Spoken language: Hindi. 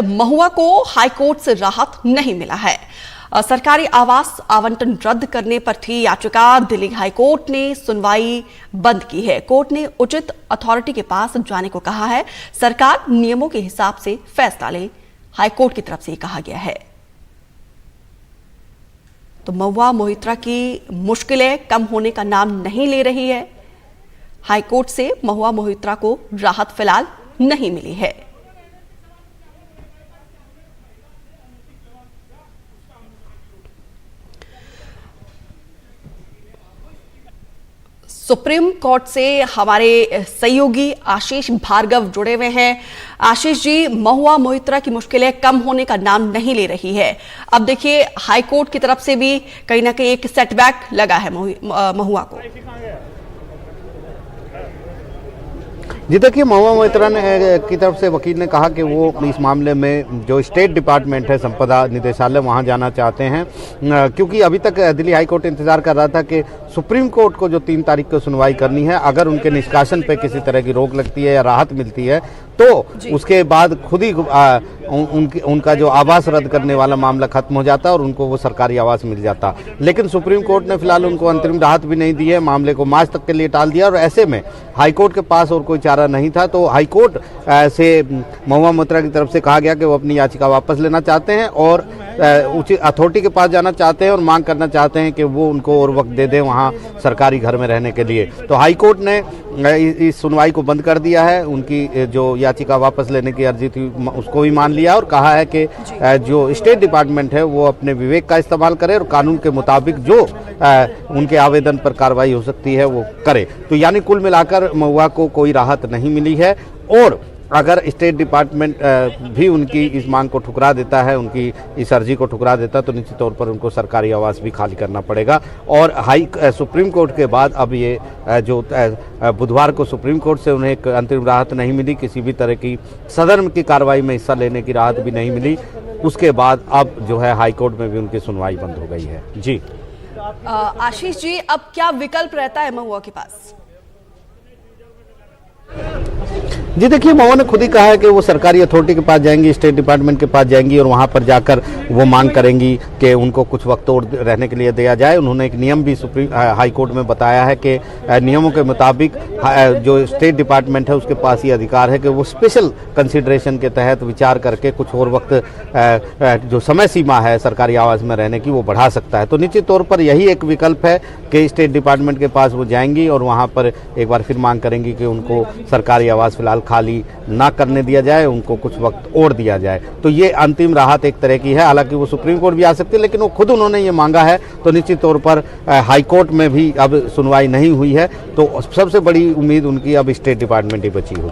महुआ को हाईकोर्ट से राहत नहीं मिला है। सरकारी आवास आवंटन रद्द करने पर थी याचिका। दिल्ली हाईकोर्ट ने सुनवाई बंद की है। कोर्ट ने उचित अथॉरिटी के पास जाने को कहा है। सरकार नियमों के हिसाब से फैसला ले, हाईकोर्ट की तरफ से कहा गया है। तो महुआ मोहित्रा की मुश्किलें कम होने का नाम नहीं ले रही है। हाईकोर्ट से महुआ मोहित्रा को राहत फिलहाल नहीं मिली है। सुप्रीम कोर्ट से हमारे सहयोगी आशीष भार्गव जुड़े हुए हैं। आशीष जी, महुआ मोहित्रा की मुश्किलें कम होने का नाम नहीं ले रही है। अब देखिए, हाई कोर्ट की तरफ से भी कहीं ना कहीं एक सेटबैक लगा है महुआ को। जी देखिए, महुआ मोहित्रा की तरफ से वकील ने कहा कि वो इस मामले में जो स्टेट डिपार्टमेंट है, संपदा निदेशालय, वहां जाना चाहते हैं, क्योंकि अभी तक दिल्ली हाई कोर्ट इंतजार कर रहा था कि सुप्रीम कोर्ट को जो 3 तारीख को सुनवाई करनी है, अगर उनके निष्कासन पे किसी तरह की रोक लगती है या राहत मिलती है तो उसके बाद खुद ही उनका जो आवास रद्द करने वाला मामला खत्म हो जाता और उनको वो सरकारी आवास मिल जाता। लेकिन सुप्रीम कोर्ट ने फिलहाल उनको अंतरिम राहत भी नहीं दी है, मामले को मार्च तक के लिए टाल दिया और ऐसे में हाईकोर्ट के पास और कोई चारा नहीं था। तो हाईकोर्ट से महुआ मोहित्रा की तरफ से कहा गया कि वो अपनी याचिका वापस लेना चाहते हैं और उचित अथॉरिटी के पास जाना चाहते हैं और मांग करना चाहते हैं कि वो उनको और वक्त दे दें वहाँ सरकारी घर में रहने के लिए। तो हाईकोर्ट ने इस सुनवाई को बंद कर दिया है। उनकी जो याचिका वापस लेने की अर्जी थी उसको भी मान लिया और कहा है कि जो स्टेट डिपार्टमेंट है वो अपने विवेक का इस्तेमाल करे और कानून के मुताबिक जो उनके आवेदन पर कार्रवाई हो सकती है वो करे। तो यानी कुल मिलाकर महुआ को कोई राहत नहीं मिली है और अगर स्टेट डिपार्टमेंट भी उनकी इस मांग को ठुकरा देता है, उनकी इस अर्जी को ठुकरा देता है, तो निश्चित तौर पर उनको सरकारी आवास भी खाली करना पड़ेगा। और सुप्रीम कोर्ट के बाद अब ये जो बुधवार को सुप्रीम कोर्ट से उन्हें एक अंतरिम राहत नहीं मिली, किसी भी तरह की सदन की कार्रवाई में हिस्सा लेने की राहत भी नहीं मिली, उसके बाद अब जो है हाई कोर्ट में भी उनकी सुनवाई बंद हो गई है। जी आशीष जी, अब क्या विकल्प रहता है महुआ के पास? जी देखिए, महुआ ने खुद ही कहा है कि वो सरकारी अथॉरिटी के पास जाएंगी, स्टेट डिपार्टमेंट के पास जाएंगी और वहां पर जाकर वो मांग करेंगी कि उनको कुछ वक्त और रहने के लिए दिया जाए। उन्होंने एक नियम भी सुप्रीम हाई कोर्ट में बताया है कि नियमों के मुताबिक जो स्टेट डिपार्टमेंट है उसके पास ये अधिकार है कि वो स्पेशल कंसिडरेशन के तहत विचार करके कुछ और वक्त जो समय सीमा है सरकारी आवास में रहने की वो बढ़ा सकता है। तो निश्चित तौर पर यही एक विकल्प है कि स्टेट डिपार्टमेंट के पास वो जाएंगी और वहाँ पर एक बार फिर मांग करेंगी कि उनको सरकारी आवास फिलहाल खाली ना करने दिया जाए, उनको कुछ वक्त और दिया जाए। तो ये अंतिम राहत एक तरह की है। हालांकि वो सुप्रीम कोर्ट भी आ सकती है, लेकिन वो खुद उन्होंने ये मांगा है, तो निश्चित तौर पर हाई कोर्ट में भी अब सुनवाई नहीं हुई है। तो सबसे बड़ी उम्मीद उनकी अब स्टेट डिपार्टमेंट ही बची होगी।